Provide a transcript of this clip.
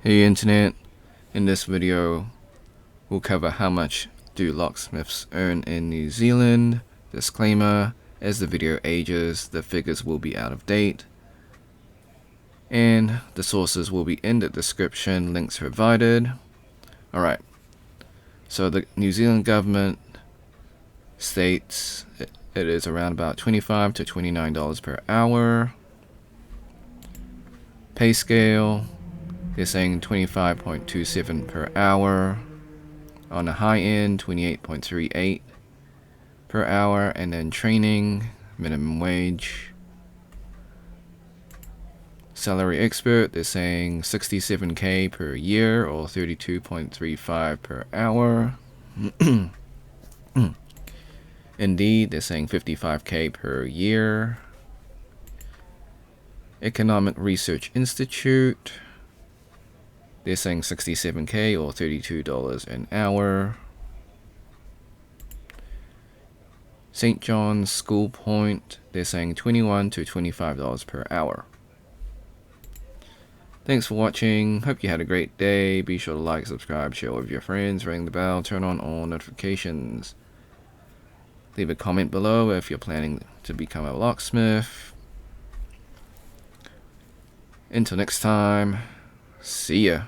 Hey Internet, in this video we'll cover how much do locksmiths earn in New Zealand. Disclaimer, as the video ages the figures will be out of date and the sources will be in the description, links provided. Alright, so the New Zealand government states it is around about $25 to $29 per hour. Pay scale, they're saying 25.27 per hour. On the high end, 28.38 per hour. And then training, minimum wage. Salary expert, they're saying 67k per year or 32.35 per hour. Indeed, they're saying 55k per year. Economic Research Institute, they're saying 67k or $32 an hour. St. John's School Point, they're saying $21 to $25 per hour. Thanks for watching. Hope you had a great day. Be sure to like, subscribe, share with your friends, ring the bell, turn on all notifications. Leave a comment below if you're planning to become a locksmith. Until next time, see ya.